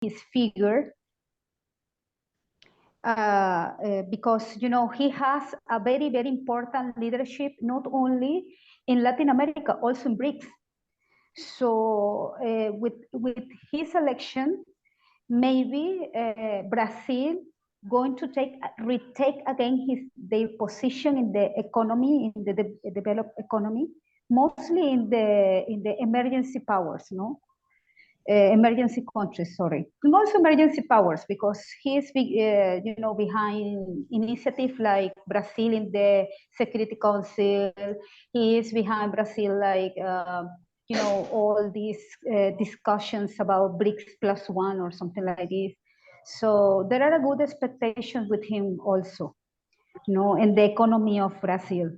his figure, because he has a very, very important leadership, not only in Latin America, also in BRICS. So with his election, maybe Brazil going to retake again their position in the economy, in the developed economy, mostly in the emergency powers, no? Emergency countries, sorry, and also emergency powers, because he's behind initiative like Brazil in the Security Council. He is behind Brazil, like all these discussions about BRICS plus one or something like this. So there are a good expectations with him also, in the economy of Brazil,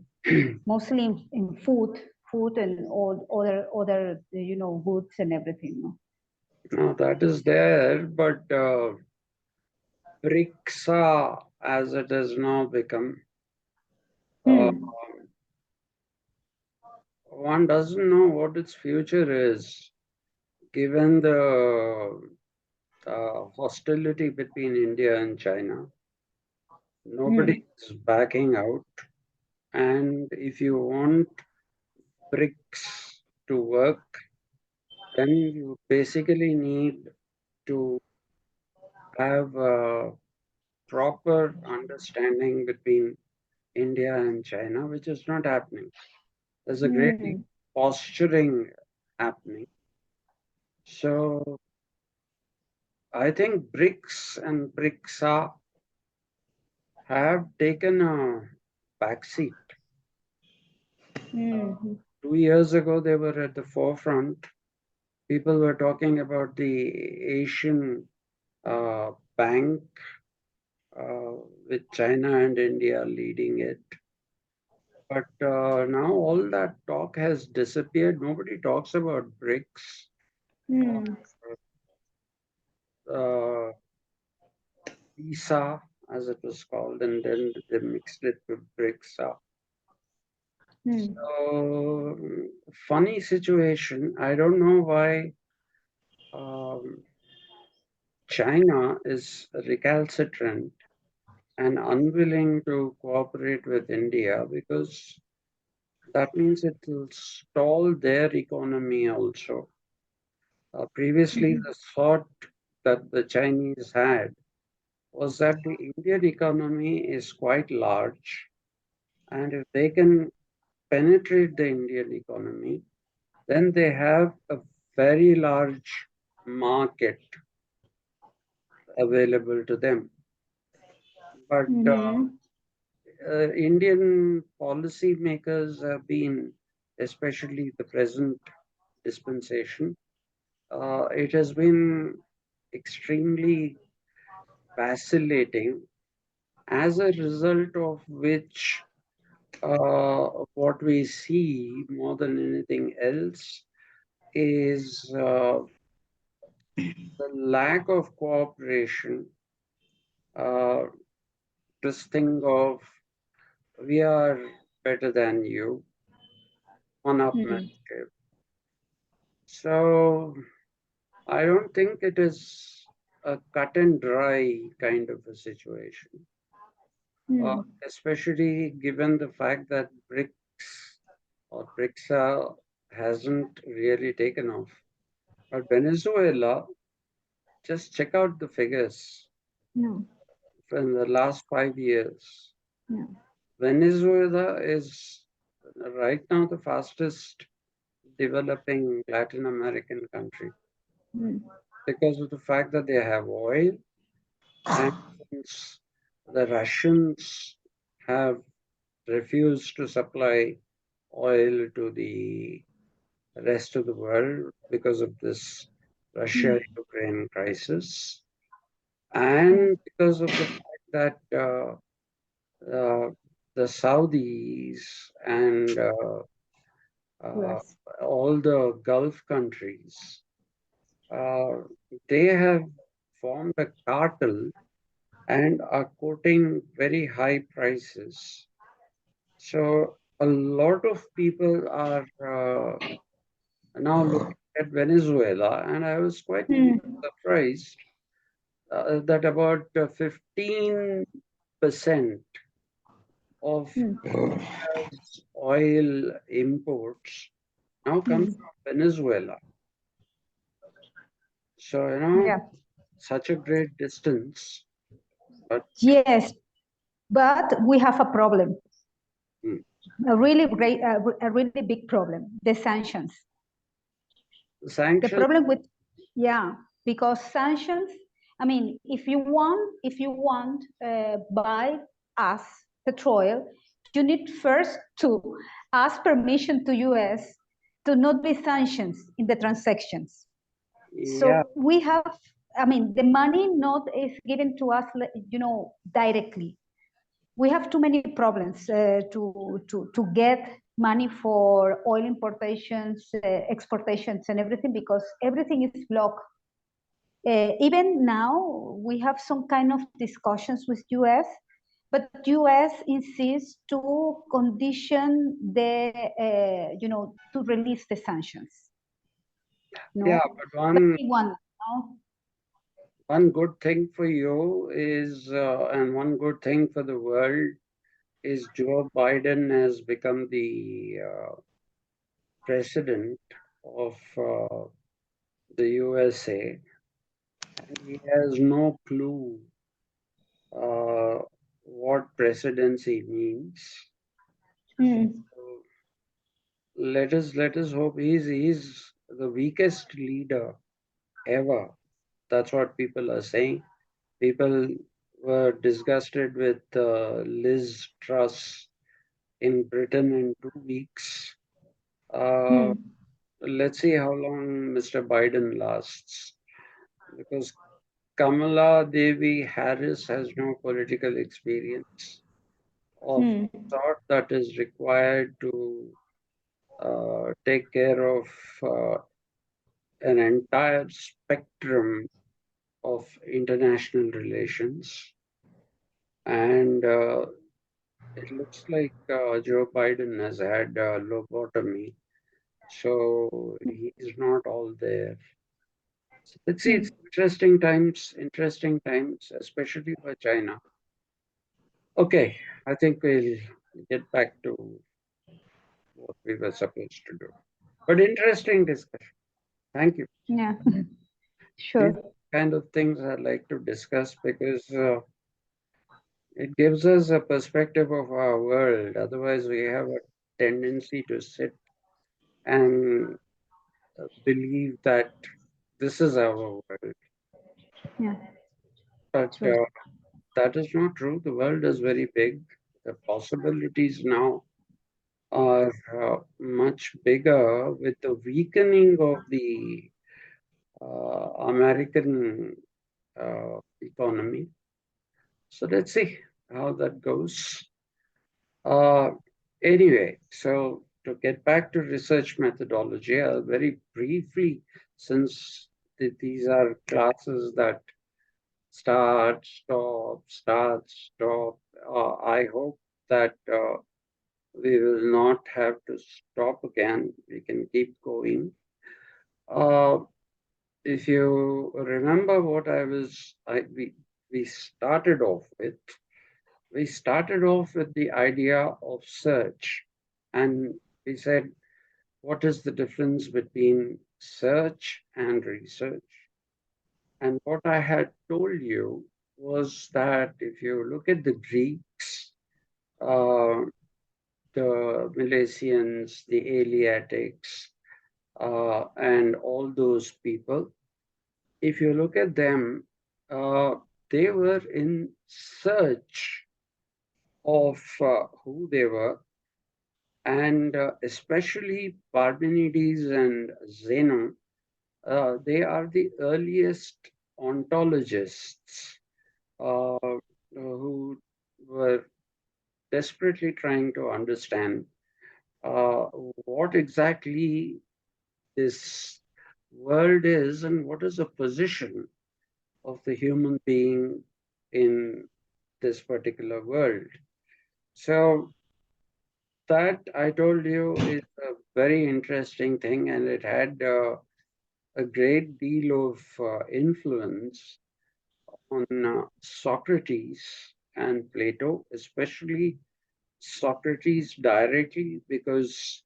mostly in food and all other goods and everything. No? No, that is there, but BRICS, as it has now become, one doesn't know what its future is, given the hostility between India and China. Nobody is backing out. And if you want BRICS to work, then you basically need to have a proper understanding between India and China, which is not happening. There's a great posturing happening. So I think BRICS and BRICS have taken a backseat. 2 years ago, they were at the forefront. People were talking about the Asian Bank with China and India leading it. But now all that talk has disappeared. Nobody talks about BRICS. PISA, as it was called, and then they mixed it with BRICS. So, funny situation. I don't know why China is recalcitrant and unwilling to cooperate with India, because that means it will stall their economy also. Previously, the thought that the Chinese had was that the Indian economy is quite large, and if they can penetrate the Indian economy, then they have a very large market available to them. But Indian policy makers have been, especially the present dispensation, it has been extremely vacillating, as a result of which what we see more than anything else is the lack of cooperation. This thing of we are better than you, one-upmanship. So I don't think it is a cut and dry kind of a situation, especially given the fact that BRICS or BRICSA hasn't really taken off. But Venezuela, just check out the figures in the last 5 years. Venezuela is right now the fastest developing Latin American country because of the fact that they have oil, and since the Russians have refused to supply oil to the rest of the world because of this Russia-Ukraine crisis, and because of the fact that the Saudis and all the Gulf countries, they have formed a cartel and are quoting very high prices. So a lot of people are now looking at Venezuela, and I was quite surprised that about 15% of India's oil imports now comes from Venezuela. So, Yeah. such a great distance, but Yes, but we have a problem, mm, a really great, a really big problem: the sanctions. The sanctions, problem with, yeah, because sanctions. I mean, if you want buy us petrol, you need first to ask permission to US to not be sanctions in the transactions. yeah, So we have, I mean, the money not is given to us, directly. We have too many problems to get money for oil importations, exportations, and everything, because everything is blocked. Even now, we have some kind of discussions with US, but US insists to condition the, to release the sanctions. No, yeah, but one no? one good thing for you is, and one good thing for the world is Joe Biden has become the president of the USA, and he has no clue what presidency means. Mm. So let us hope he's the weakest leader ever. That's what people are saying. People were disgusted with Liz Truss in Britain in 2 weeks. Uh, Mm. let's see how long Mr. Biden lasts, because Kamala Devi Harris has no political experience of Mm. sort that is required to take care of an entire spectrum of international relations. And it looks like Joe Biden has had lobotomy, so he's not all there. So let's see, it's Mm. interesting times, especially for China. Okay, I think we'll get back to what we were supposed to do. But interesting discussion. Thank you. Yeah, These sure. kind of things I like to discuss because it gives us a perspective of our world. Otherwise, we have a tendency to sit and believe that this is our world. Yeah, But true. that is not true. The world is very big. The possibilities now are much bigger with the weakening of the American economy. So let's see how that goes. Uh, anyway, so to get back to research methodology, I'll very briefly, since these are classes that start, stop, I hope that we will not have to stop again. We can keep going. Uh, if you remember what we started off with, we started off with the idea of search, and we said, what is the difference between search and research? And what I had told you was that if you look at the Greeks, uh, the Milesians, the Eleatics, and all those people, if you look at them, uh, they were in search of who they were, and especially Parmenides and Zeno, they are the earliest ontologists who were desperately trying to understand uh, what exactly this world is and what is the position of the human being in this particular world. So that I told you is a very interesting thing, and it had a great deal of influence on Socrates and Plato, especially Socrates directly, because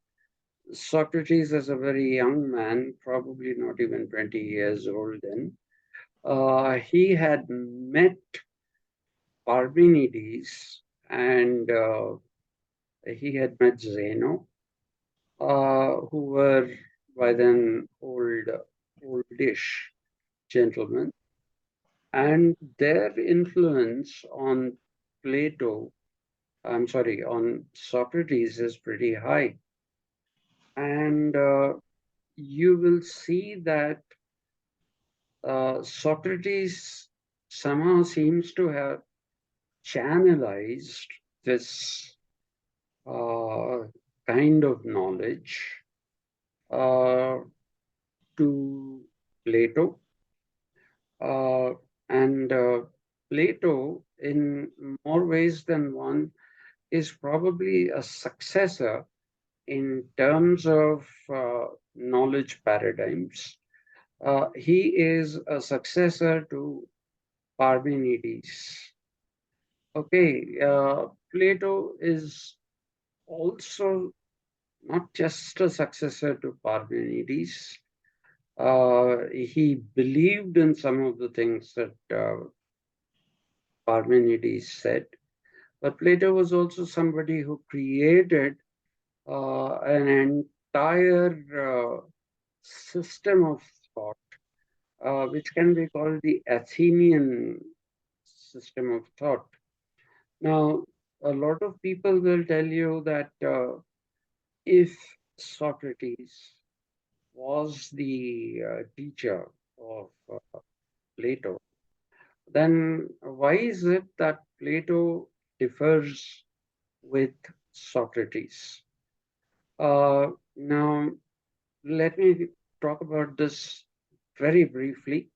Socrates, as a very young man, probably not even 20 years old then, he had met Parmenides and he had met Zeno, who were by then oldish gentlemen, and their influence on Plato, I'm sorry, on Socrates is pretty high. And you will see that Socrates somehow seems to have channelized this uh, kind of knowledge uh, to Plato. And Plato, in more ways than one, is probably a successor in terms of knowledge paradigms. He is a successor to Parmenides. Okay, Plato is also not just a successor to Parmenides. He believed in some of the things that Parmenides said, but Plato was also somebody who created an entire system of thought, which can be called the Athenian system of thought. Now, a lot of people will tell you that if Socrates was the teacher of Plato, then why is it that Plato differs with Socrates? Now, let me talk about this very briefly.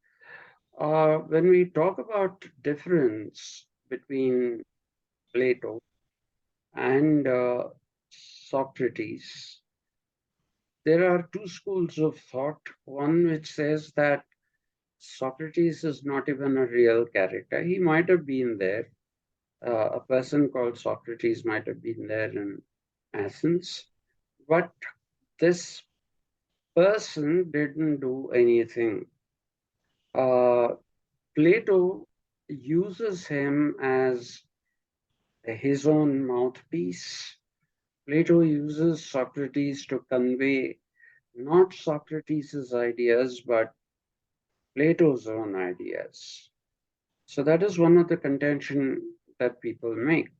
When we talk about difference between Plato and Socrates, there are two schools of thought. One which says that Socrates is not even a real character. He might have been there. A person called Socrates might have been there in Athens, but this person didn't do anything. Plato uses him as his own mouthpiece. Plato uses Socrates to convey not Socrates' ideas, but Plato's own ideas. So that is one of the contention that people make.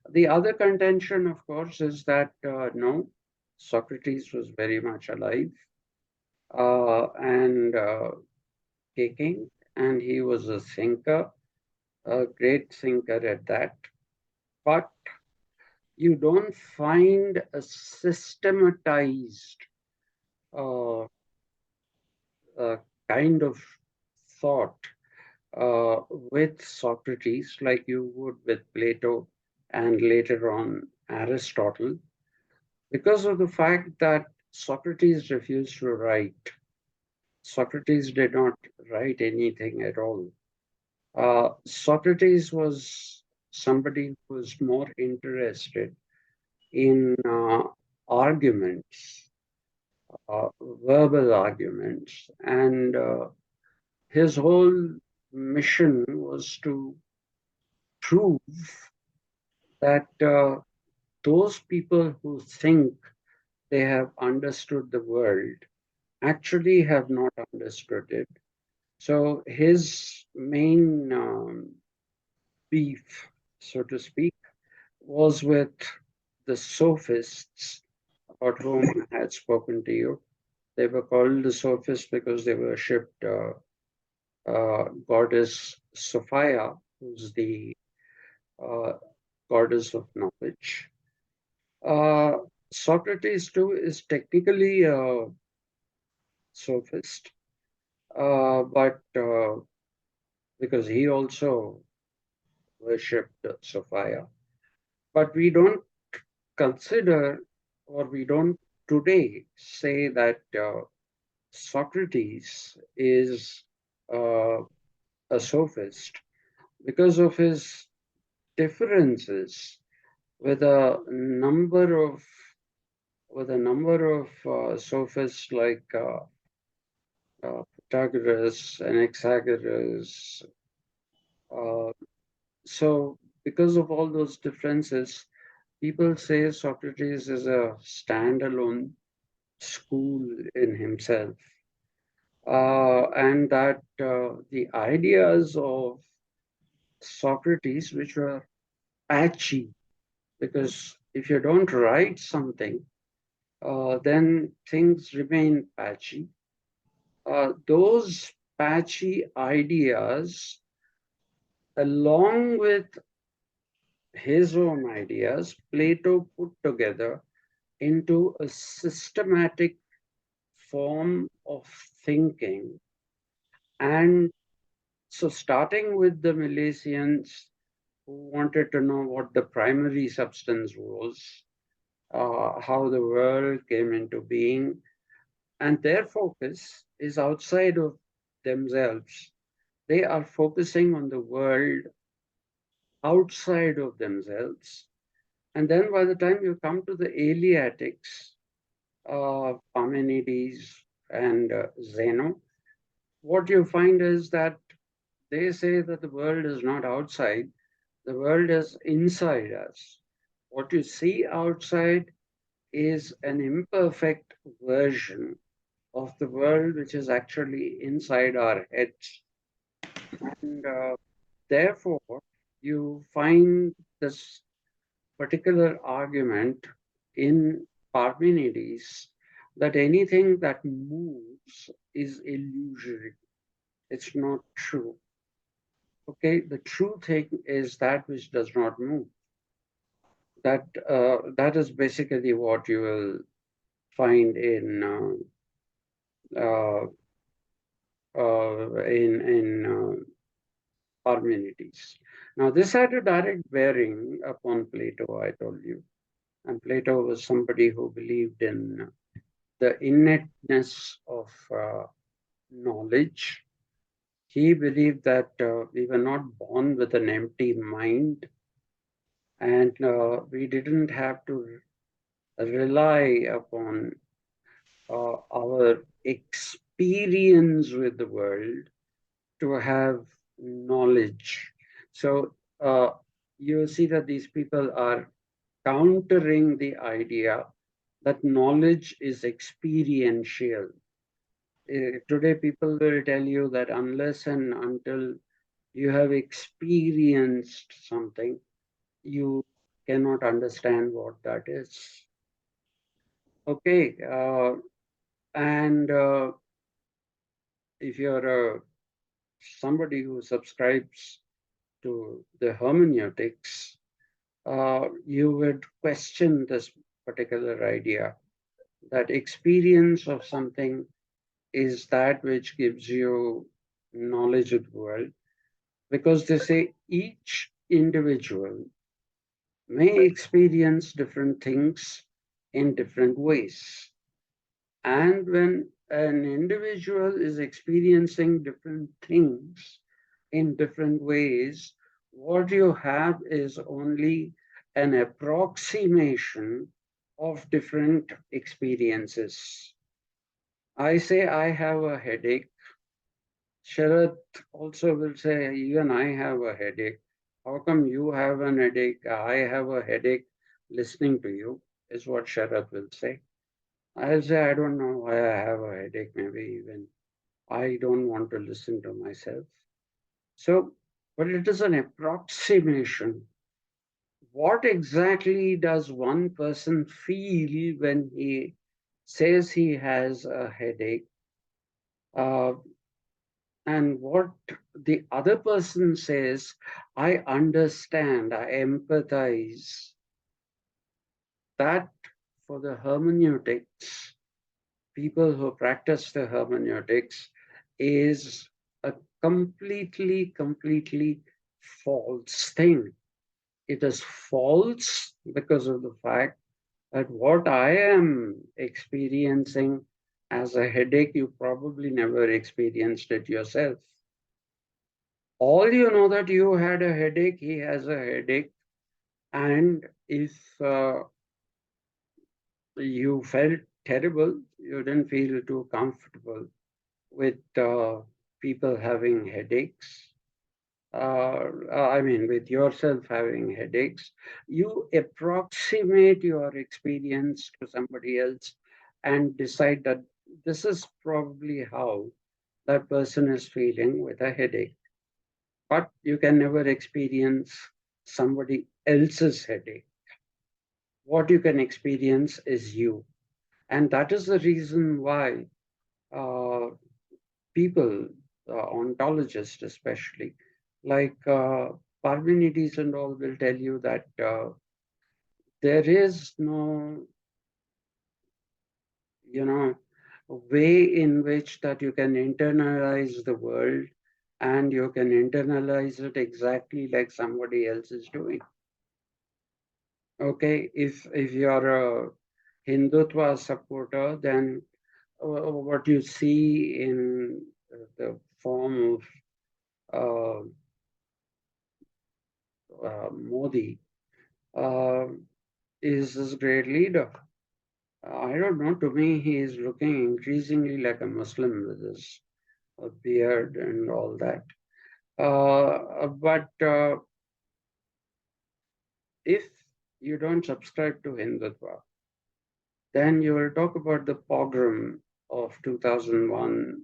The other contention, of course, is that no, Socrates was very much alive and kicking, and he was a thinker, a great thinker at that. But you don't find a systematized uh, kind of thought with Socrates like you would with Plato and later on Aristotle, because of the fact that Socrates refused to write. Socrates did not write anything at all. Socrates was somebody who was more interested in arguments, verbal arguments, and his whole mission was to prove that those people who think they have understood the world actually have not understood it. So his main beef, so to speak, was with the sophists about whom I had spoken to you. They were called the sophists because they worshipped goddess Sophia, who's the uh, goddess of knowledge. Uh, Socrates, too, is technically a sophist, but because he also worshipped Sophia. But we don't consider, or we don't today say that Socrates is uh, a sophist because of his differences with a number of sophists like Pythagoras, Anaxagoras. Uh, so, because of all those differences, people say Socrates is a standalone school in himself, and that the ideas of Socrates, which were patchy, because if you don't write something, then things remain patchy. Those patchy ideas, along with his own ideas, Plato put together into a systematic form of thinking. And so, starting with the Milesians, who wanted to know what the primary substance was, how the world came into being, and their focus is outside of themselves. They are focusing on the world outside of themselves. And then by the time you come to the Eleatics, Parmenides and Zeno, what you find is that they say that the world is not outside, the world is inside us. What you see outside is an imperfect version of the world which is actually inside our heads. And therefore, you find this particular argument in Parmenides that anything that moves is illusory. It's not true. Okay, the true thing is that which does not move. That is basically what you will find uh, in Parmenides. Now, this had a direct bearing upon Plato, I told you. And Plato was somebody who believed in the innateness of knowledge. He believed that we were not born with an empty mind, and we didn't have to rely upon our experience with the world to have knowledge. So you see that these people are countering the idea that knowledge is experiential. Today, people will tell you that unless and until you have experienced something, you cannot understand what that is. Okay, and if you're somebody who subscribes to the hermeneutics, you would question this particular idea that experience of something is that which gives you knowledge of the world, because they say each individual may experience different things in different ways. And when an individual is experiencing different things in different ways, what you have is only an approximation of different experiences. I say I have a headache. Sharath also will say, even I have a headache. How come you have an headache? I have a headache listening to you, is what Sharath will say. I'll say, I don't know why I have a headache. Maybe even I don't want to listen to myself. So, but it is an approximation. What exactly does one person feel when he says he has a headache? Uh, and what the other person says, I understand, I empathize. That for the hermeneutics, people who practice the hermeneutics, is a completely false thing. It is false because of the fact that what I am experiencing as a headache, you probably never experienced it yourself. All you know that you had a headache, he has a headache, and if you felt terrible, you didn't feel too comfortable with people having headaches. I mean, with yourself having headaches, you approximate your experience to somebody else and decide that this is probably how that person is feeling with a headache. But you can never experience somebody else's headache. What you can experience is you. And that is the reason why uh, people, ontologists especially, like Parmenides and all, will tell you that there is no, way in which that you can internalize the world and you can internalize it exactly like somebody else is doing. Okay, if you're a Hindutva supporter, then what you see in the form of uh, Modi uh, is this great leader. I don't know. To me, he is looking increasingly like a Muslim with his beard and all that. But if you don't subscribe to Hindutva, then you will talk about the pogrom of 2001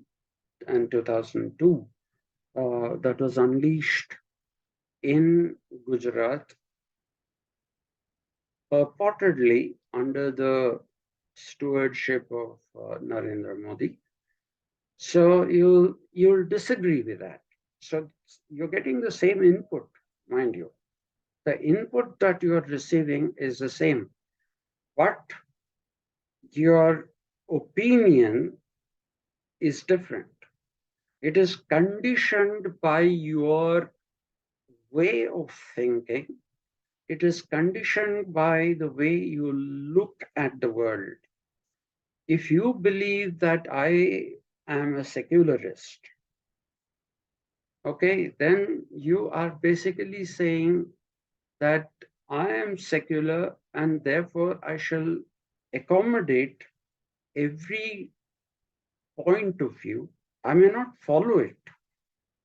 and 2002 that was unleashed in Gujarat, purportedly under the stewardship of Narendra Modi. So you'll disagree with that. So you're getting the same input, mind you. The input that you are receiving is the same, but your opinion is different. It is conditioned by your way of thinking. It is conditioned by the way you look at the world. If you believe that I am a secularist, okay, then you are basically saying that I am secular and therefore I shall accommodate every point of view. I may not follow it,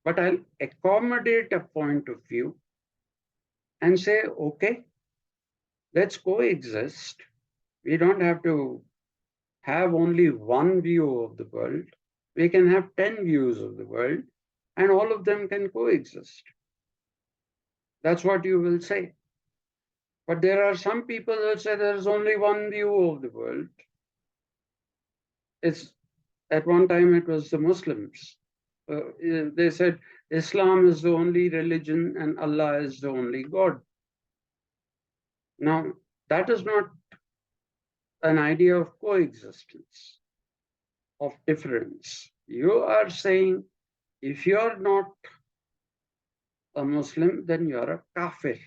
but I'll accommodate a point of view and say, okay, let's coexist. We don't have to have only one view of the world. We can have 10 views of the world, and all of them can coexist. That's what you will say. But there are some people that say there is only one view of the world. It's at one time it was the Muslims. They said Islam is the only religion and Allah is the only God. Now, that is not an idea of coexistence, of difference. You are saying if you're not a Muslim, then you're a kafir.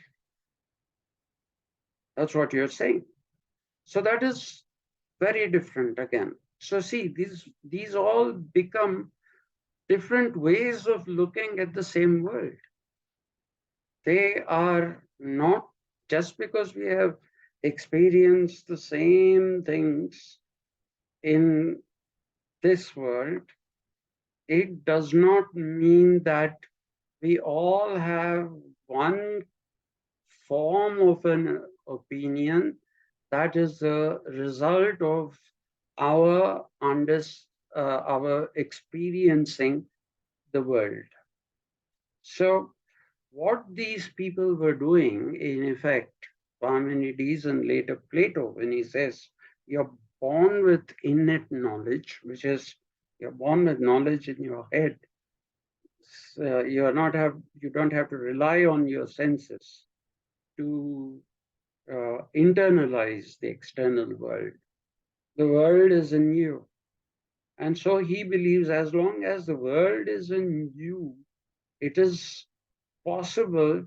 That's what you're saying. So that is very different again. So see, these all become different ways of looking at the same world. They are not just because we have experienced the same things in this world, it does not mean that we all have one form of an opinion that is the result of our our experiencing the world. So what these people were doing, in effect, Parmenides and later Plato, when he says you're born with innate knowledge, which is you're born with knowledge in your head. You don't have to rely on your senses to internalize the external world. The world is in you. And so he believes as long as the world is in you, it is possible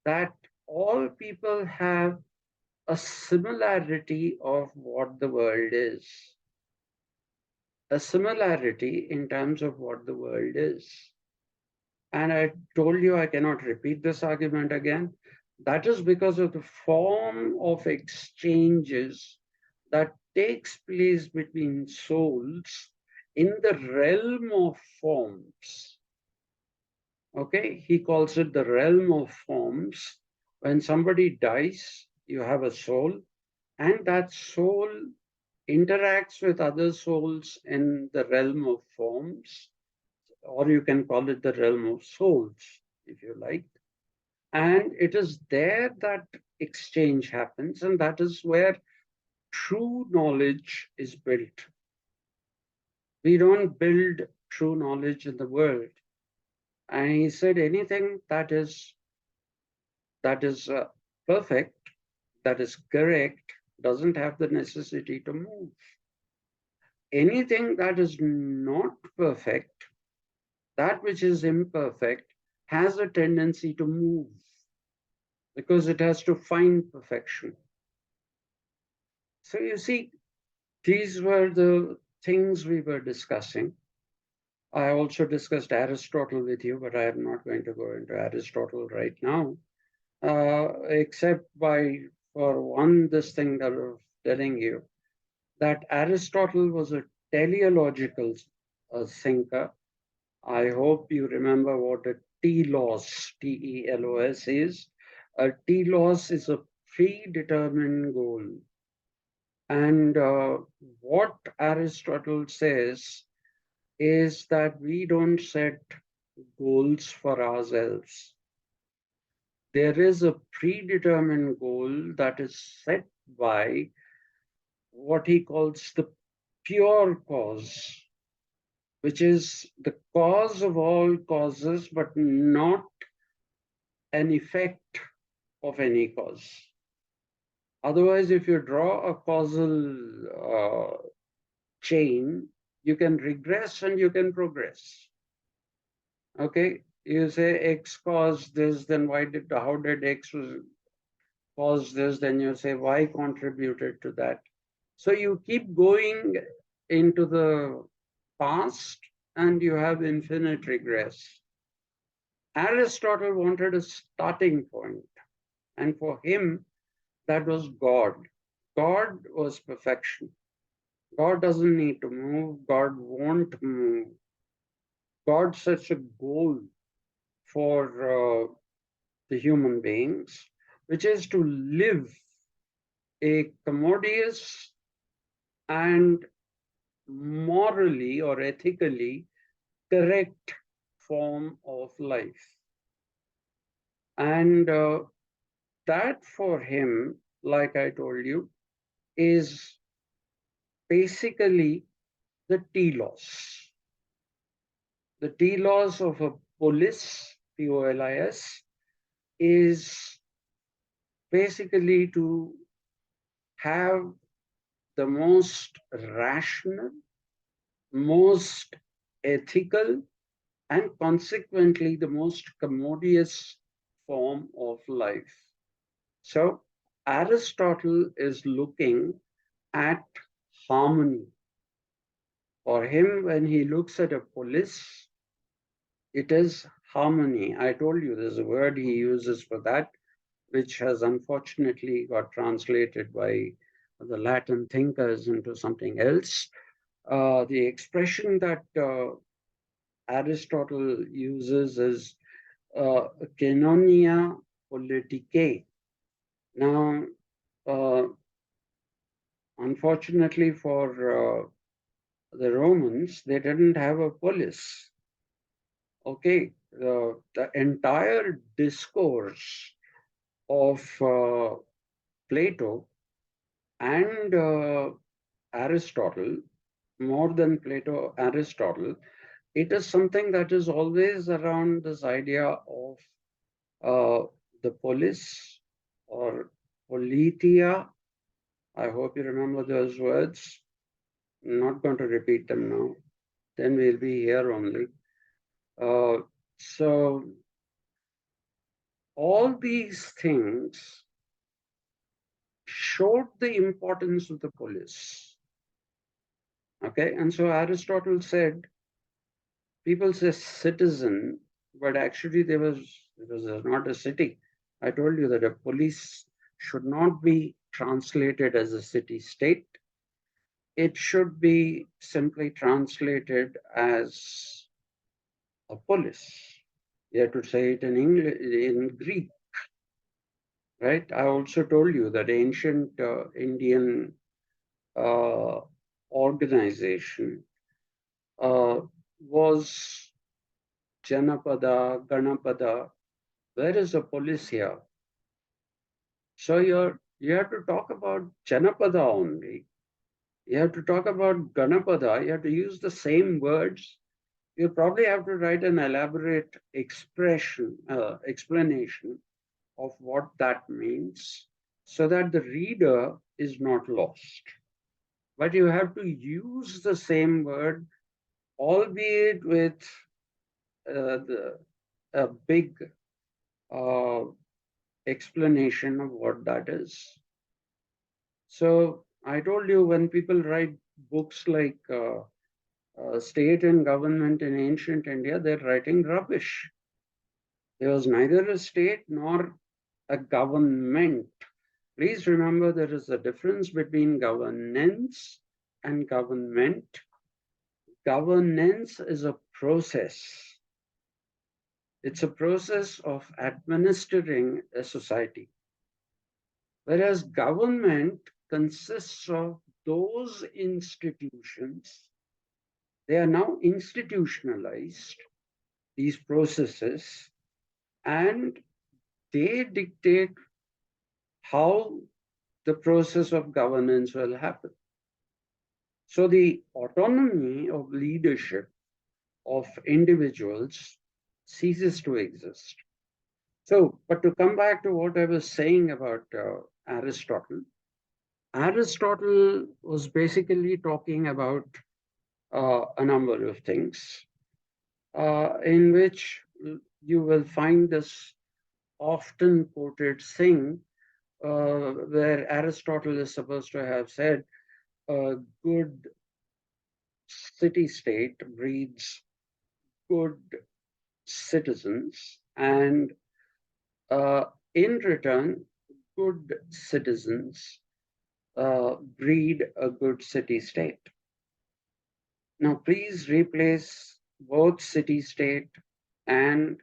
that all people have a similarity of what the world is. A similarity in terms of what the world is. And I told you I cannot repeat this argument again. That is because of the form of exchanges that takes place between souls in the realm of forms. Okay, he calls it the realm of forms. When somebody dies, you have a soul, and that soul interacts with other souls in the realm of forms, or you can call it the realm of souls, if you like. And it is there that exchange happens, and that is where true knowledge is built. We don't build true knowledge in the world. And he said anything that is perfect, that is correct, doesn't have the necessity to move. Anything that is not perfect, that which is imperfect, has a tendency to move because it has to find perfection. So you see, these were the things we were discussing. I also discussed Aristotle with you, but I am not going to go into Aristotle right now, except for one, this thing that I was telling you, that Aristotle was a teleological thinker. I hope you remember what a telos, T-E-L-O-S is. A telos is a predetermined goal. And what Aristotle says is that we don't set goals for ourselves. There is a predetermined goal that is set by what he calls the pure cause, which is the cause of all causes, but not an effect of any cause. Otherwise, if you draw a causal chain, you can regress and you can progress. Okay, you say X caused this, then how did X cause this? Then you say Y contributed to that. So you keep going into the past and you have infinite regress. Aristotle wanted a starting point, and for him, that was God. God was perfection. God doesn't need to move. God won't move. God sets a goal for the human beings, which is to live a commodious and morally or ethically correct form of life. And that for him, like I told you, is basically the telos. The telos of a polis, P-O-L-I-S, is basically to have the most rational, most ethical, and consequently the most commodious form of life. So Aristotle is looking at harmony. For him, when he looks at a polis, it is harmony. I told you there's a word he uses for that, which has unfortunately got translated by the Latin thinkers into something else. The expression that Aristotle uses is koinonia politicae. Now, unfortunately for the Romans, they didn't have a polis. Okay, the entire discourse of Plato and Aristotle, more than Plato, Aristotle, it is something that is always around this idea of the polis or politia. I hope you remember those words. I'm not going to repeat them now. Then we'll be here only. So all these things showed the importance of the polis. Okay, and so Aristotle said, people say citizen, but actually there was not a city. I told you that a police should not be translated as a city-state. It should be simply translated as a polis. You have to say it in English, in Greek, right? I also told you that ancient Indian uh, organization was Janapada, Ganapada. Where is the police here? So you have to talk about Janapada only. You have to talk about Ganapada. You have to use the same words. You probably have to write an elaborate explanation of what that means so that the reader is not lost. But you have to use the same word, albeit with a big uh, explanation of what that is. So I told you, when people write books like State and Government in Ancient India, they're writing rubbish. There was neither a state nor a government. Please remember, there is a difference between governance and government. Governance is a process. It's a process of administering a society. Whereas government consists of those institutions, they are now institutionalized, these processes, and they dictate how the process of governance will happen. So the autonomy of leadership of individuals ceases to exist. So, but to come back to what I was saying about Aristotle, Aristotle was basically talking about a number of things, in which you will find this often quoted thing where Aristotle is supposed to have said, a good city state breeds good citizens, and in return, good citizens breed a good city state. Now, please replace both city state and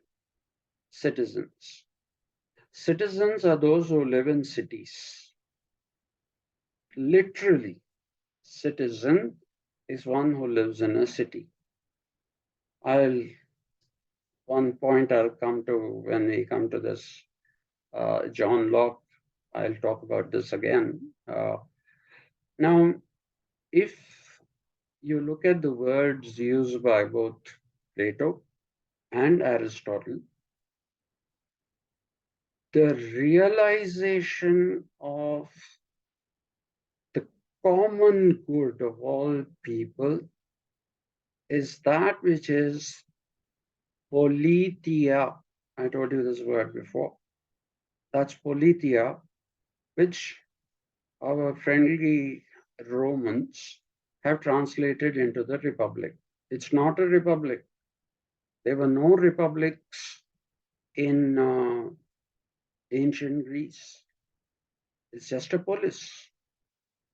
citizens. Citizens are those who live in cities. Literally, citizen is one who lives in a city. One point I'll come to when we come to this John Locke. I'll talk about this again. Now, if you look at the words used by both Plato and Aristotle, the realization of the common good of all people is that which is politeia. I told you this word before. That's politeia, which our friendly Romans have translated into the republic. It's not a republic. There were no republics in ancient Greece. It's just a polis.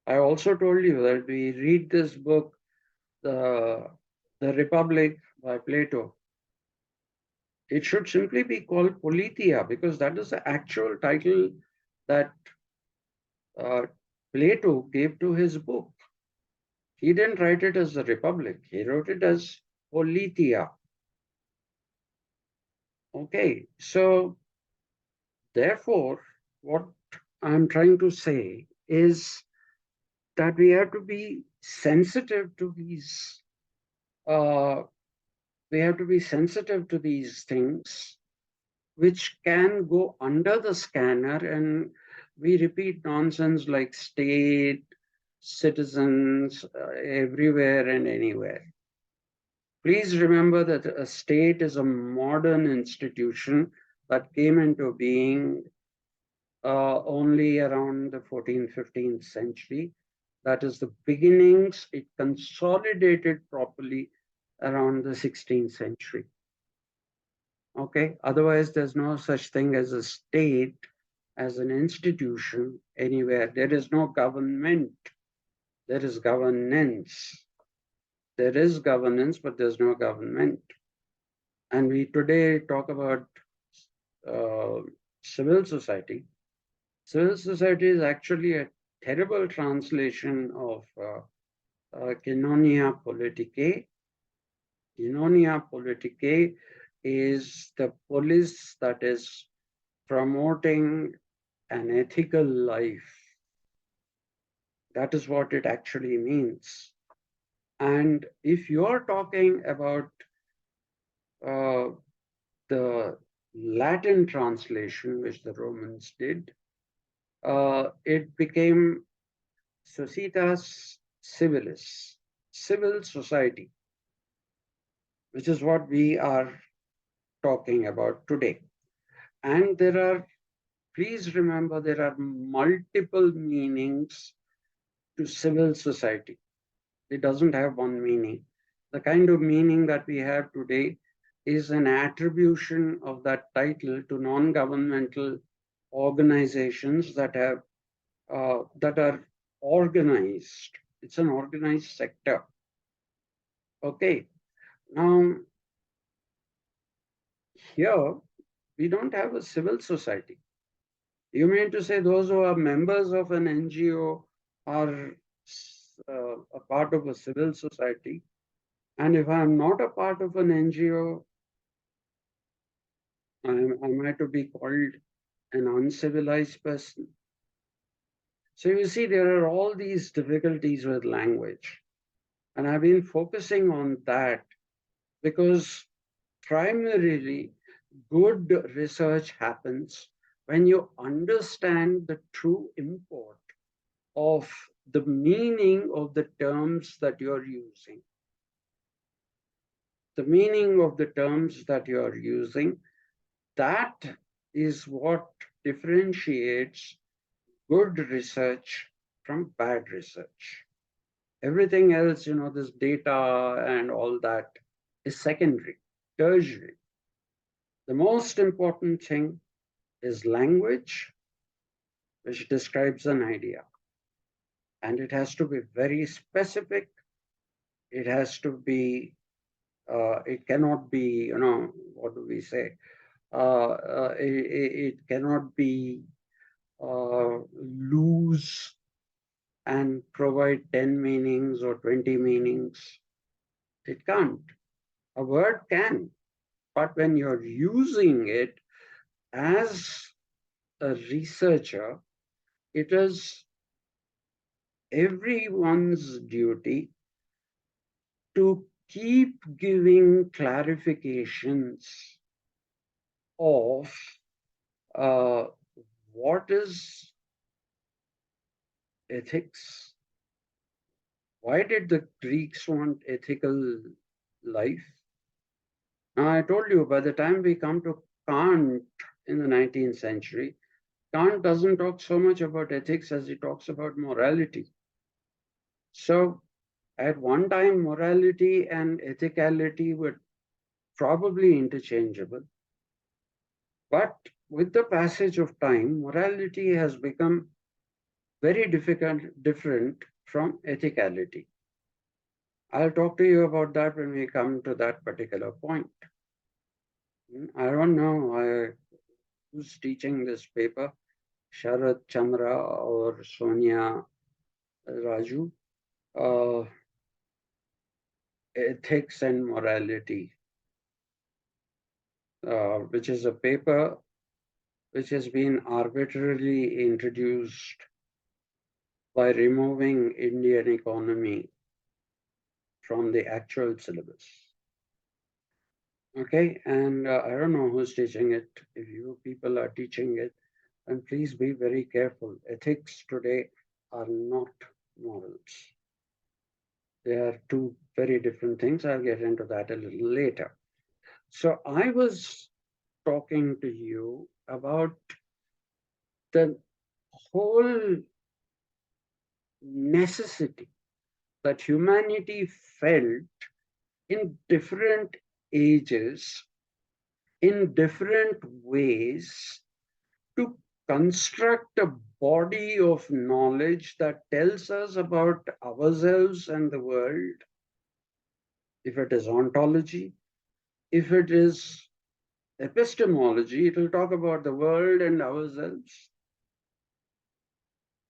I also told you that we read this book, the Republic by Plato. It should simply be called Politeia, because that is the actual title that Plato gave to his book. He didn't write it as the Republic. He wrote it as Politeia. Okay, so therefore, what I'm trying to say is that we have to be sensitive to these. We have to be sensitive to these things, which can go under the scanner, and we repeat nonsense like state, citizens, everywhere and anywhere. Please remember that a state is a modern institution that came into being only around the 14th, 15th century. That is the beginnings. It consolidated properly around the 16th century. Okay, otherwise there's no such thing as a state, as an institution anywhere. There is no government, there is governance. There is governance, but there's no government. And we today talk about uh, civil society. Civil society is actually a terrible translation of Koinonia Politicae. Koinonia Politicae is the police that is promoting an ethical life. That is what it actually means. And if you're talking about uh, the Latin translation, which the Romans did, it became Societas Civilis, civil society, which is what we are talking about today. And there are, please remember, there are multiple meanings to civil society. It doesn't have one meaning. The kind of meaning that we have today is an attribution of that title to non-governmental organizations that have that are organized. It's an organized sector. Okay. Now, here we don't have a civil society. You mean to say those who are members of an NGO are a part of a civil society? And if I'm not a part of an NGO, am I to be called an uncivilized person? So you see, there are all these difficulties with language. And I've been focusing on that because primarily good research happens when you understand the true import of the meaning of the terms that you're using. The meaning of the terms that you're using, that is what differentiates good research from bad research. Everything else, this data and all that is secondary, tertiary. The most important thing is language, which describes an idea. And it has to be very specific. It has to be, it cannot be, what do we say? It cannot be loose and provide 10 meanings or 20 meanings. It can't. A word can, but when you're using it as a researcher, it is everyone's duty to keep giving clarifications of uh, what is ethics. Why did the Greeks want ethical life? Now, I told you, by the time we come to Kant in the 19th century, Kant doesn't talk so much about ethics as he talks about morality. So, at one time, morality and ethicality were probably interchangeable. But with the passage of time, morality has become very different from ethicality. I'll talk to you about that when we come to that particular point. I don't know who's teaching this paper, Sharad Chandra or Sonia Raju. Ethics and Morality, which is a paper which has been arbitrarily introduced by removing Indian economy from the actual syllabus. Okay, and I don't know who's teaching it. If you people are teaching it, then please be very careful. Ethics today are not morals. They are two very different things. I'll get into that a little later. So I was talking to you about the whole necessity that humanity felt in different ages in different ways to construct a body of knowledge that tells us about ourselves and the world. If it is ontology, if it is epistemology, it will talk about the world and ourselves.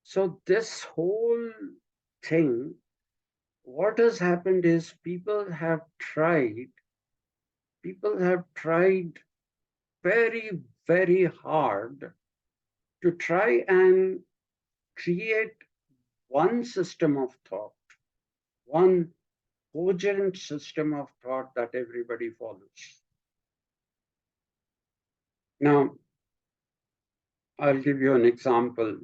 So this whole thing, what has happened is people have tried very, very hard to try and create one system of thought, one cogent system of thought that everybody follows. Now, I'll give you an example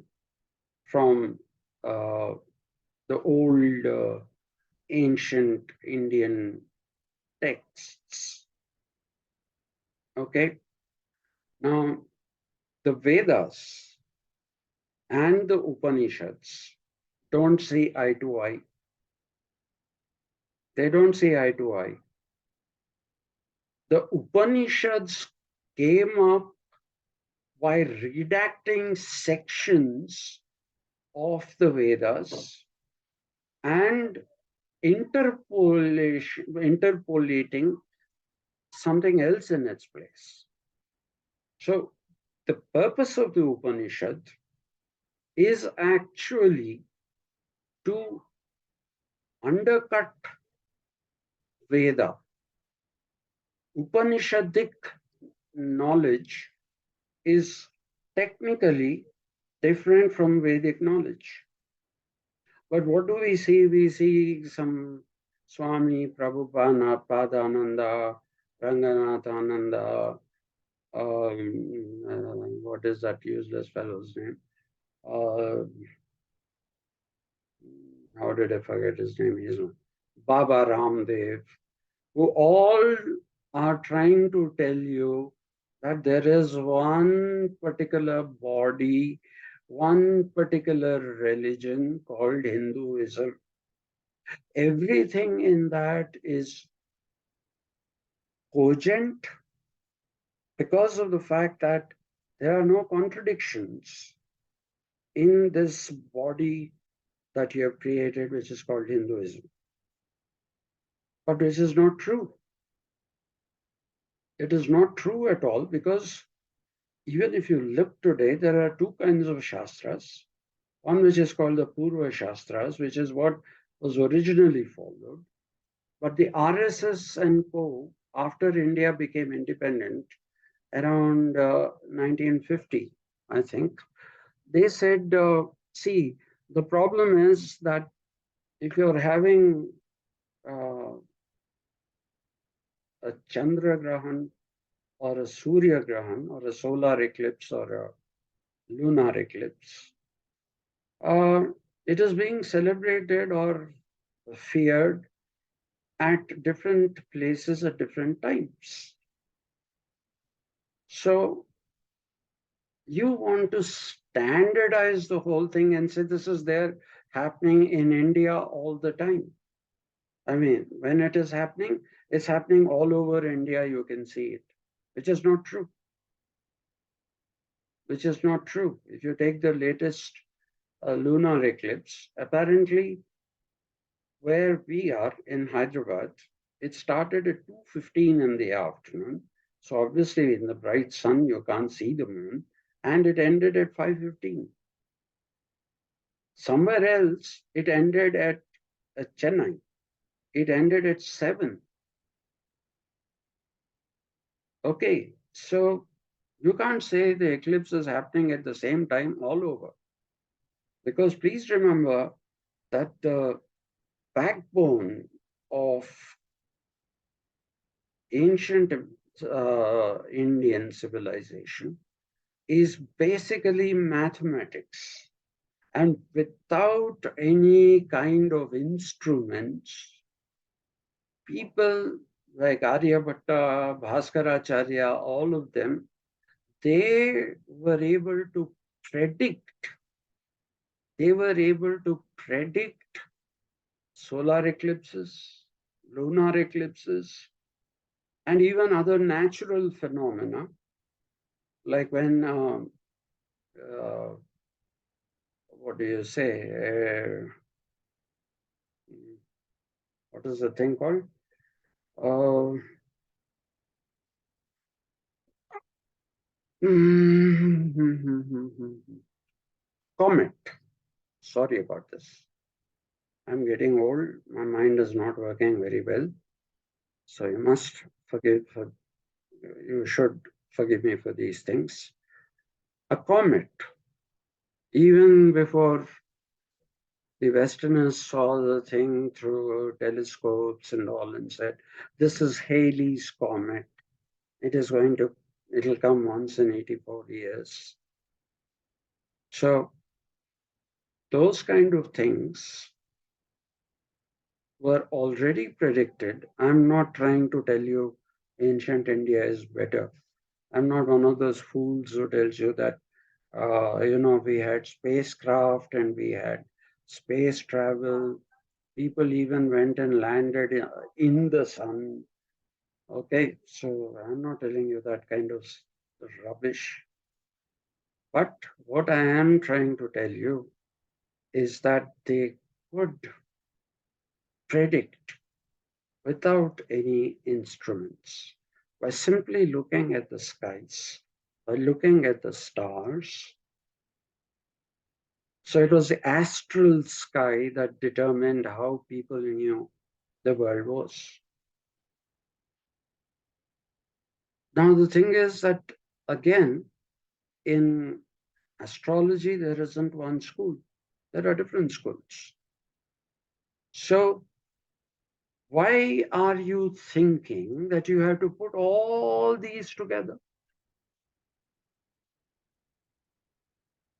from the old ancient Indian texts. Okay, now the Vedas and the Upanishads don't see eye to eye. They don't see eye to eye. The Upanishads came up by redacting sections of the Vedas and interpolating something else in its place. So the purpose of the Upanishad is actually to undercut Veda. Upanishadic knowledge is technically different from Vedic knowledge. But what do we see? We see some Swami Prabhupada, Padananda, Ranganathananda, what is that useless fellow's name? How did I forget his name? He's Baba Ramdev, who all are trying to tell you that there is one particular body, one particular religion called Hinduism. Everything in that is cogent because of the fact that there are no contradictions in this body that you have created, which is called Hinduism. But this is not true. It is not true at all, because even if you look today, there are two kinds of Shastras. One which is called the Purva Shastras, which is what was originally followed. But the RSS and co, after India became independent around 1950, I think, they said, see, the problem is that if you're having a Chandra Grahan or a Surya Grahan or a solar eclipse or a lunar eclipse, it is being celebrated or feared at different places at different times. So you want to standardize the whole thing and say this is there happening in India all the time. I mean, when it is happening, it's happening all over India, you can see it, which is not true. Which is not true. If you take the latest lunar eclipse, apparently where we are in Hyderabad, it started at 2:15 in the afternoon. So obviously in the bright sun, you can't see the moon, and it ended at 5:15. Somewhere else, it ended at Chennai. It ended at 7. Okay, so you can't say the eclipse is happening at the same time all over. Because please remember that the backbone of ancient Indian civilization is basically mathematics. And without any kind of instruments, people like Aryabhatta, Bhaskaracharya, all of them, they were able to predict solar eclipses, lunar eclipses, and even other natural phenomena, like when, what do you say, what is the thing called? Uh, comet. Sorry about this. I'm getting old. My mind is not working very well. So you must forgive, you should forgive me for these things. A comet, even before the Westerners saw the thing through telescopes and all and said, this is Halley's comet. It'll come once in 84 years. So those kind of things were already predicted. I'm not trying to tell you ancient India is better. I'm not one of those fools who tells you that, we had spacecraft and we had space travel. People even went and landed in the sun. Okay, so I'm not telling you that kind of rubbish. But what I am trying to tell you is that they could predict without any instruments by simply looking at the skies, by looking at the stars. So it was the astral sky that determined how people knew the world was. Now, the thing is that, again, in astrology, there isn't one school, there are different schools. So, why are you thinking that you have to put all these together?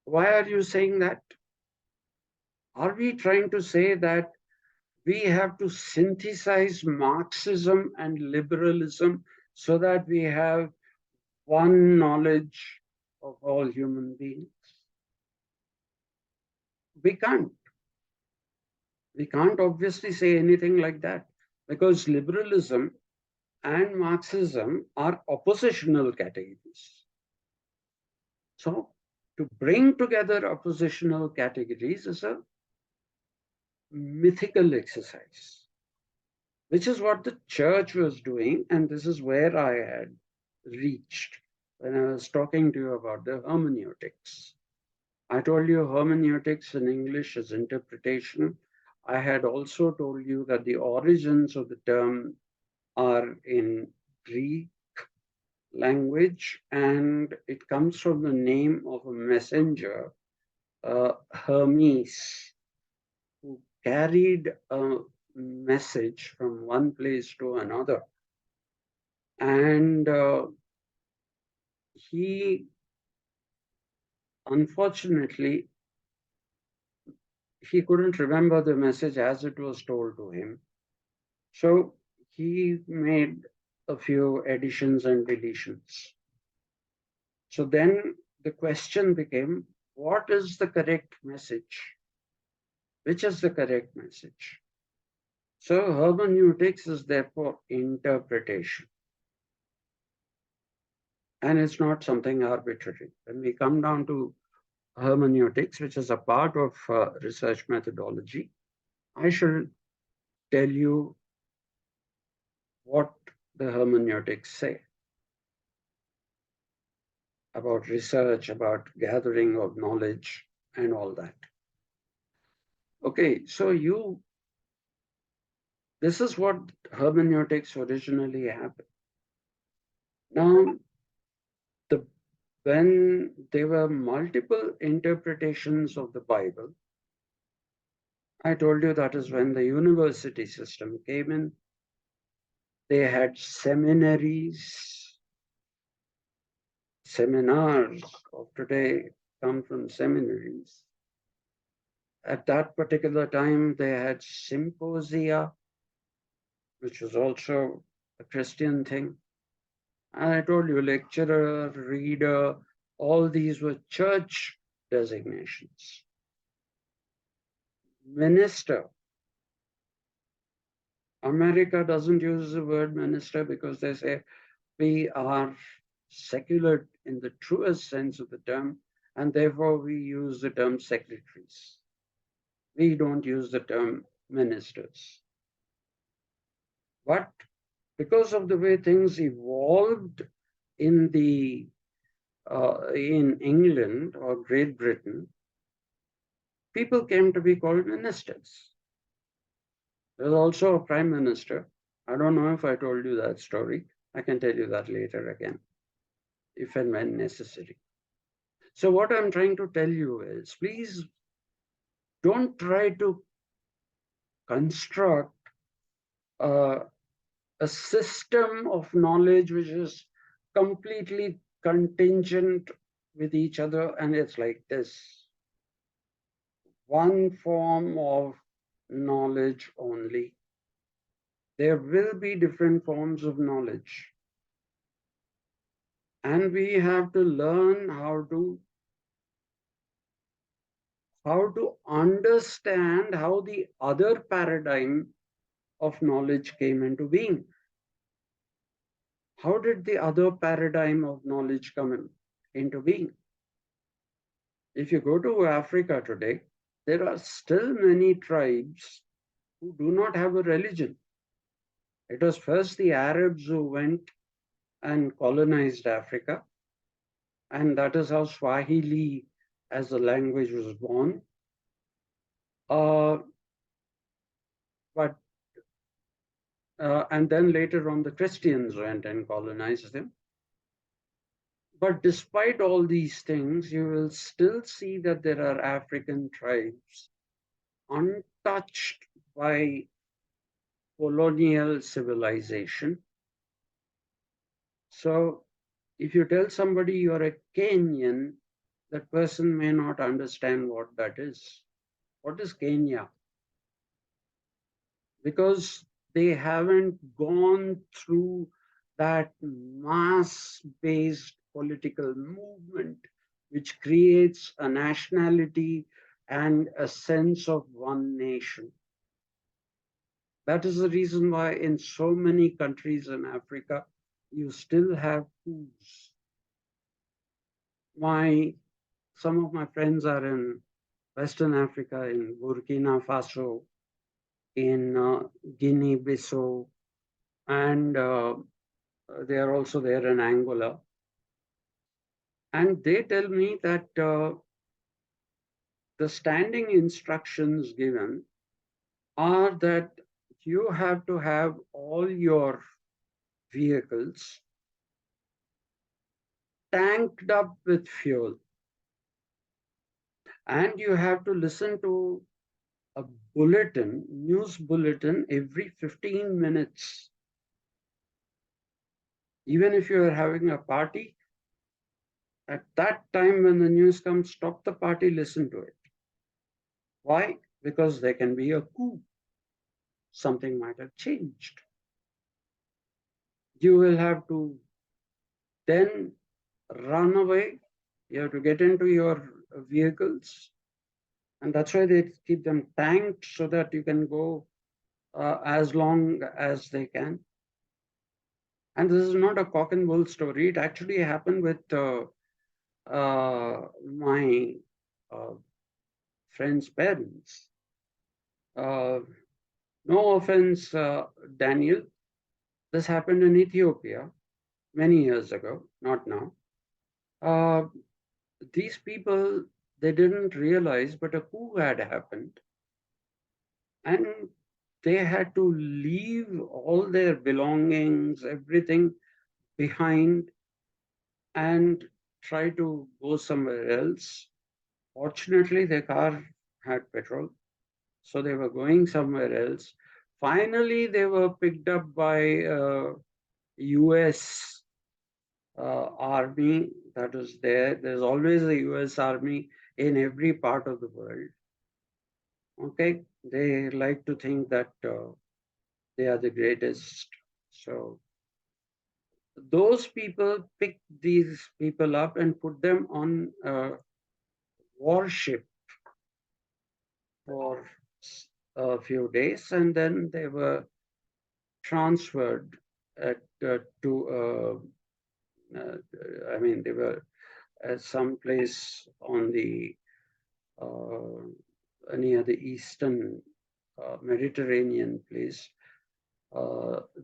Why are you saying that? Are we trying to say that we have to synthesize Marxism and liberalism so that we have one knowledge of all human beings? We can't. We can't obviously say anything like that because liberalism and Marxism are oppositional categories. So, to bring together oppositional categories is a mythical exercise, which is what the church was doing, and this is where I had reached when I was talking to you about the hermeneutics. I told you hermeneutics in English is interpretation. I had also told you that the origins of the term are in Greek language, and it comes from the name of a messenger, Hermes, who carried a message from one place to another. And he, unfortunately, he couldn't remember the message as it was told to him. So he made a few additions and deletions. So then the question became, what is the correct message? Which is the correct message? So hermeneutics is therefore interpretation. And it's not something arbitrary. When we come down to hermeneutics, which is a part of research methodology, I shall tell you what the hermeneutics say about research, about gathering of knowledge, and all that. Okay, so this is what hermeneutics originally happened. Now, when there were multiple interpretations of the Bible, I told you that is when the university system came in. They had seminaries. Seminars of today come from seminaries. At that particular time, they had symposia, which was also a Christian thing. And I told you, lecturer, reader, all these were church designations. Minister, America doesn't use the word minister because they say we are secular in the truest sense of the term, and therefore we use the term secretaries. We don't use the term ministers. But because of the way things evolved in in England or Great Britain, people came to be called ministers. There's also a prime minister. I don't know if I told you that story. I can tell you that later again, if and when necessary. So what I'm trying to tell you is, please don't try to construct a system of knowledge which is completely contingent with each other, and it's like this. One form of knowledge only. There will be different forms of knowledge. And we have to learn how to understand how the other paradigm of knowledge came into being. How did the other paradigm of knowledge come into being? If you go to Africa today, there are still many tribes who do not have a religion. It was first the Arabs who went and colonized Africa, and that is how Swahili as a language was born. And then later on, the Christians went and colonized them. But despite all these things, you will still see that there are African tribes untouched by colonial civilization. So if you tell somebody you're a Kenyan, that person may not understand what that is. What is Kenya? Because they haven't gone through that mass-based political movement which creates a nationality and a sense of one nation. That is the reason why in so many countries in Africa, you still have coups. Some of my friends are in Western Africa, in Burkina Faso, in Guinea-Bissau, and they are also there in Angola. And they tell me that the standing instructions given are that you have to have all your vehicles tanked up with fuel. And you have to listen to a news bulletin every 15 minutes. Even if you are having a party, at that time when the news comes, stop the party, listen to it. Why? Because there can be a coup. Something might have changed. You will have to then run away. You have to get into your vehicles. And that's why they keep them tanked so that you can go as long as they can. And this is not a cock and bull story. It actually happened with my friend's parents. No offense, Daniel. This happened in Ethiopia many years ago, not now. These people, they didn't realize, but a coup had happened. And they had to leave all their belongings, everything behind and try to go somewhere else. Fortunately, their car had petrol, so they were going somewhere else. Finally, they were picked up by US army that was there. There's always a US army in every part of the world. Okay, they like to think that they are the greatest. So those people picked these people up and put them on a warship for a few days, and then they were transferred I mean, they were at some place on the near the eastern Mediterranean place.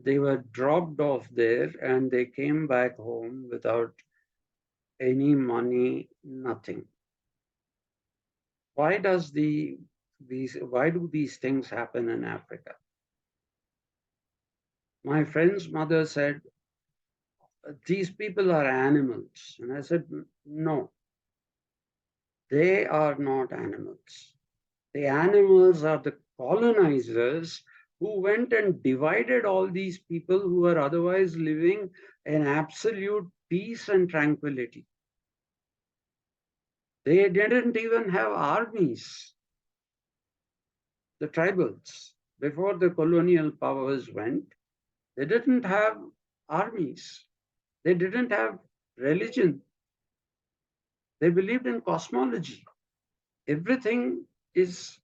They were dropped off there and they came back home without any money, nothing. Why do these things happen in Africa? My friend's mother said, these people are animals. And I said, no, they are not animals. The animals are the colonizers who went and divided all these people who were otherwise living in absolute peace and tranquility. They didn't even have armies. The tribals, before the colonial powers went, they didn't have armies. They didn't have religion. They believed in cosmology. Everything is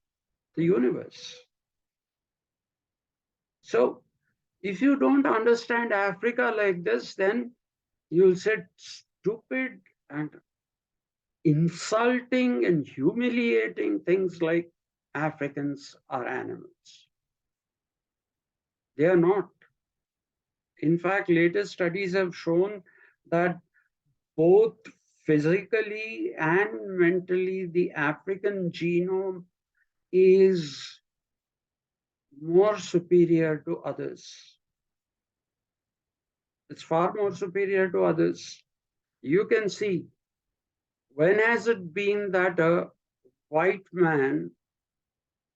the universe. So if you don't understand Africa like this, then you'll say stupid and insulting and humiliating things like Africans are animals. They are not. In fact, latest studies have shown that both physically and mentally, the African genome is more superior to others. It's far more superior to others. You can see, when has it been that a white man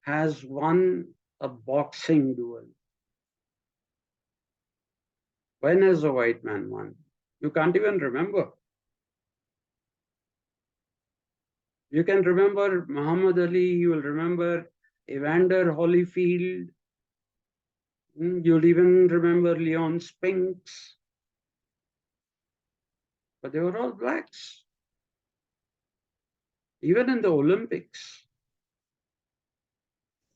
has won a boxing duel? When has a white man won? You can't even remember. You can remember Muhammad Ali, you will remember Evander Holyfield, you'll even remember Leon Spinks, but they were all blacks. Even in the Olympics,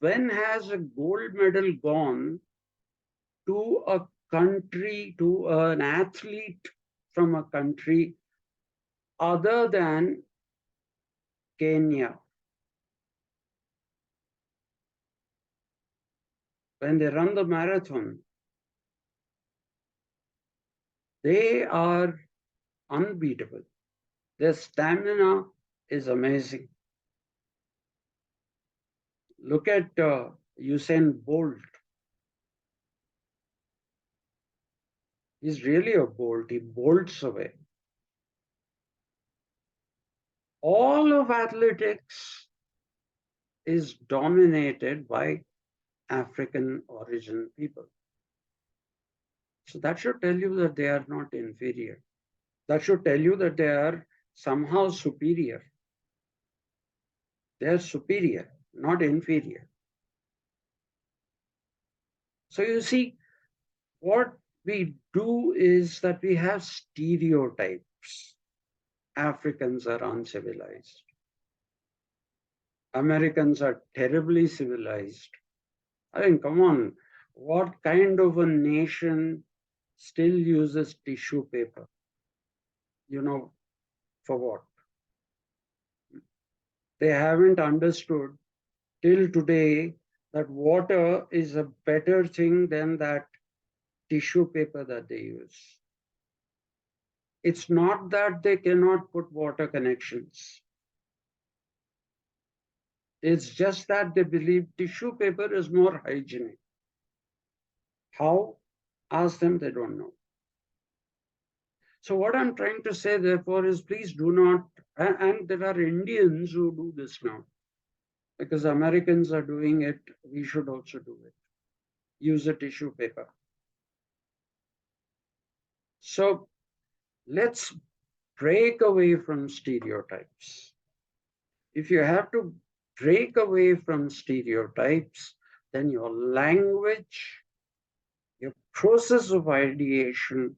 when has a gold medal gone to a country, to an athlete from a country other than Kenya? When they run the marathon, they are unbeatable. Their stamina is amazing. Look at Usain Bolt. He's really a bolt. He bolts away. All of athletics is dominated by African origin people. So that should tell you that they are not inferior. That should tell you that they are somehow superior. They are superior, not inferior. So you see, what we do is that we have stereotypes. Africans are uncivilized. Americans are terribly civilized. I mean, come on, what kind of a nation still uses tissue paper? You know, for what? They haven't understood till today that water is a better thing than that tissue paper that they use. It's not that they cannot put water connections. It's just that they believe tissue paper is more hygienic. How? Ask them, they don't know. So what I'm trying to say, therefore, is please do not, and there are Indians who do this now, because Americans are doing it, we should also do it. Use a tissue paper. So let's break away from stereotypes. If you have to break away from stereotypes, then your language, your process of ideation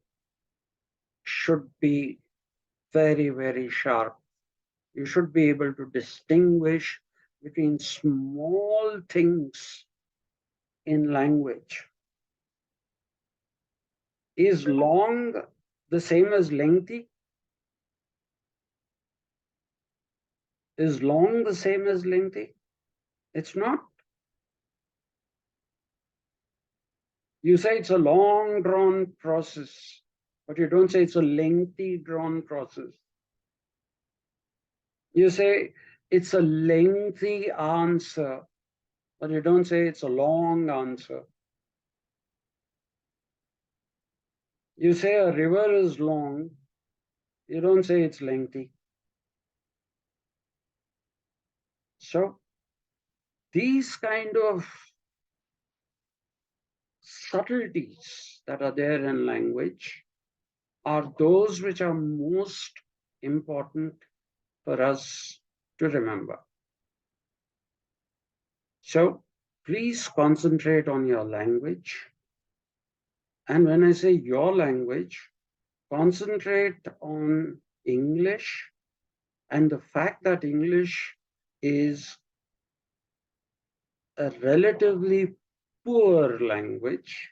should be very, very sharp. You should be able to distinguish between small things in language. Is long the same as lengthy? Is long the same as lengthy? It's not. You say it's a long drawn process, but you don't say it's a lengthy drawn process. You say it's a lengthy answer, but you don't say it's a long answer. You say a river is long, you don't say it's lengthy. So these kind of subtleties that are there in language are those which are most important for us to remember. So please concentrate on your language. And when I say your language, concentrate on English and the fact that English is a relatively poor language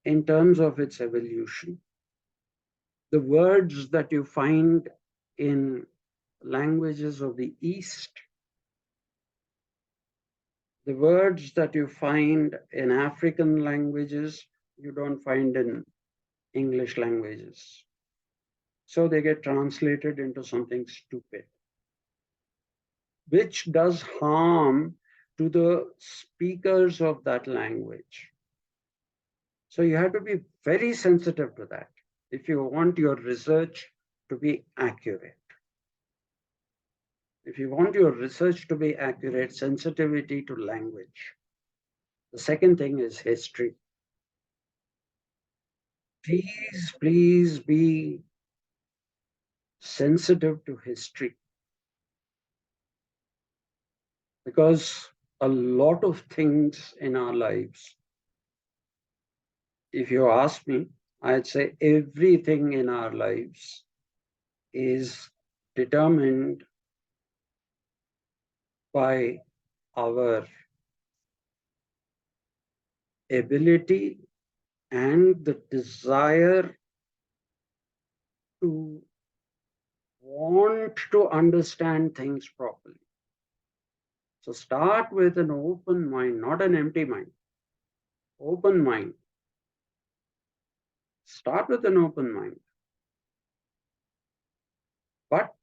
in terms of its evolution. The words that you find in languages of the East, the words that you find in African languages, you don't find in English languages. So they get translated into something stupid, which does harm to the speakers of that language. So you have to be very sensitive to that if you want your research to be accurate. If you want your research to be accurate, sensitivity to language. The second thing is history. Please be sensitive to history. Because a lot of things in our lives, if you ask me, I'd say everything in our lives is determined by our ability and the desire to want to understand things properly. So start with an open mind, not an empty mind. Open mind. Start with an open mind. But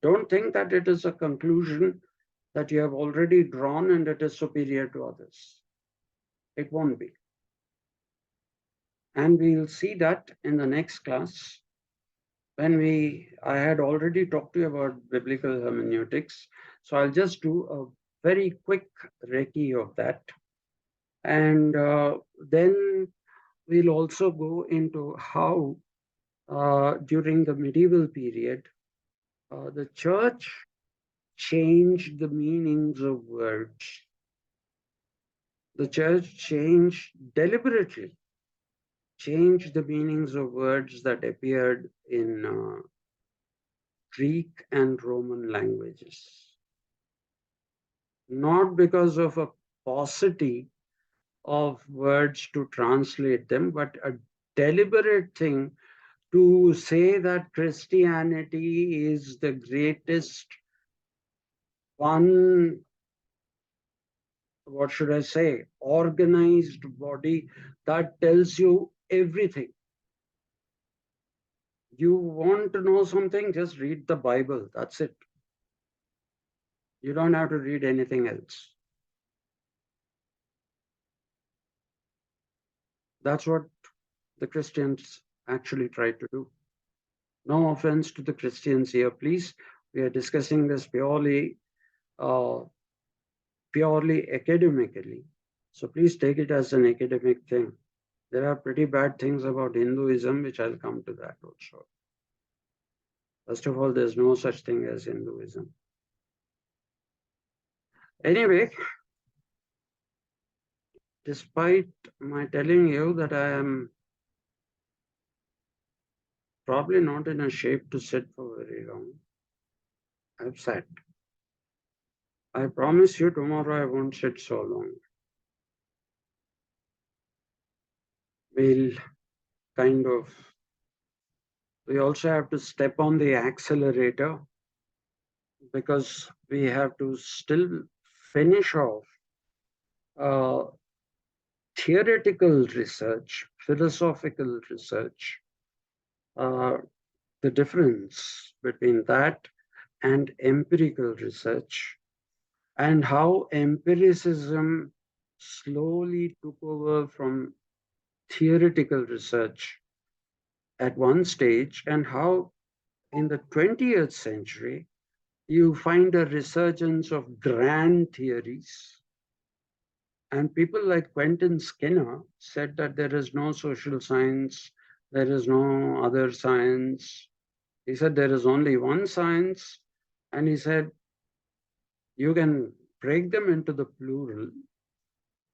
don't think that it is a conclusion that you have already drawn and it is superior to others. It won't be. And we'll see that in the next class when I had already talked to you about biblical hermeneutics. So I'll just do a very quick recce of that. And then we'll also go into how during the medieval period, the church changed the meanings of words. The church deliberately changed the meanings of words that appeared in Greek and Roman languages. Not because of a paucity of words to translate them, but a deliberate thing to say that Christianity is the greatest one, what should I say, organized body that tells you everything. You want to know something, just read the Bible. That's it. You don't have to read anything else. That's what the Christians actually try to do. No offense to the Christians here, please. We are discussing this purely academically. So please take it as an academic thing. There are pretty bad things about Hinduism, which I'll come to that also. First of all, there's no such thing as Hinduism. Anyway, despite my telling you that I am probably not in a shape to sit for very long, I've sat. I promise you tomorrow I won't sit so long. We'll we also have to step on the accelerator because we have to still finish off theoretical research, philosophical research, the difference between that and empirical research, and how empiricism slowly took over from theoretical research at one stage, and how in the 20th century you find a resurgence of grand theories. And people like Quentin Skinner said that there is no social science, there is no other science. He said there is only one science, and he said you can break them into the plural,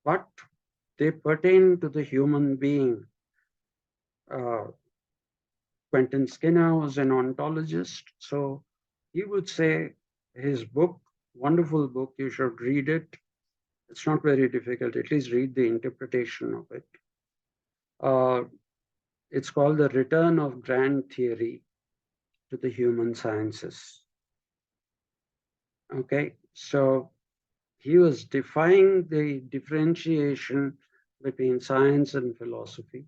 but they pertain to the human being. Quentin Skinner was an ontologist, so he would say his book, wonderful book, you should read it. It's not very difficult, at least read the interpretation of it. It's called The Return of Grand Theory to the Human Sciences. Okay, so he was defying the differentiation between science and philosophy.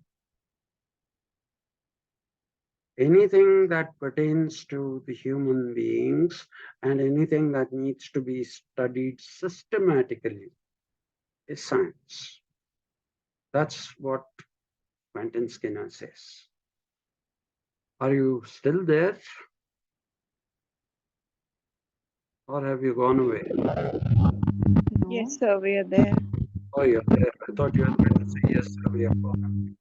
Anything that pertains to the human beings and anything that needs to be studied systematically is science. That's what Quentin Skinner says. Are you still there? Or have you gone away? No. Yes, sir, we are there. Oh, you're there. I thought you were going to say yes, sir, we have gone away.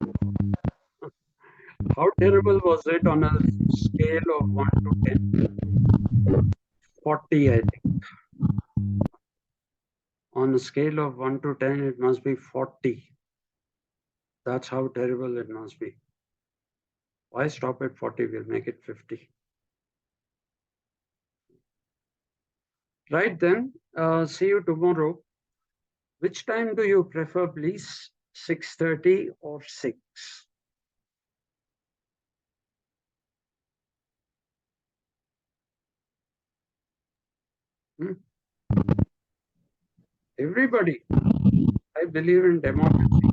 How terrible was it on a scale of 1 to 10? 40, I think. On a scale of 1 to 10, it must be 40. That's how terrible it must be. Why stop at 40? We'll make it 50. Right then, see you tomorrow. Which time do you prefer, please? 6:30 or 6? Everybody, I believe in democracy.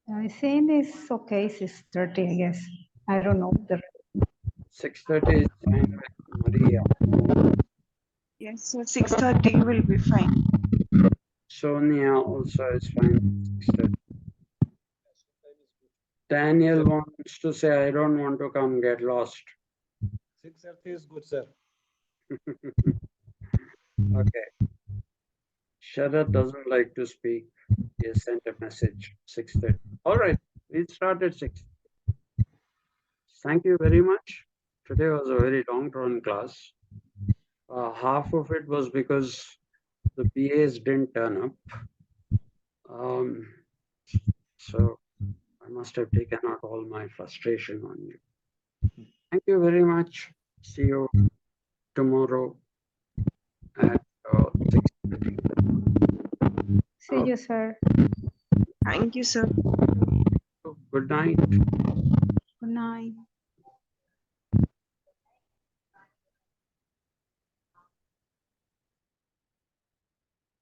I think it's okay, 6:30, I guess. I don't know. 6:30 is fine with Maria. Yes, so 6:30 will be fine. Sonia also is fine. 6:30. Daniel wants to say, I don't want to come, get lost. 6:30 is good, sir. Okay. Sharad doesn't like to speak. He has sent a message, 6:30. All right, we'll start at 6. Thank you very much. Today was a very long-drawn class. Half of it was because the PAs didn't turn up. So I must have taken out all my frustration on you. Thank you very much. See you tomorrow at 6:30. See you, sir. Thank you, sir. Good night. Good night.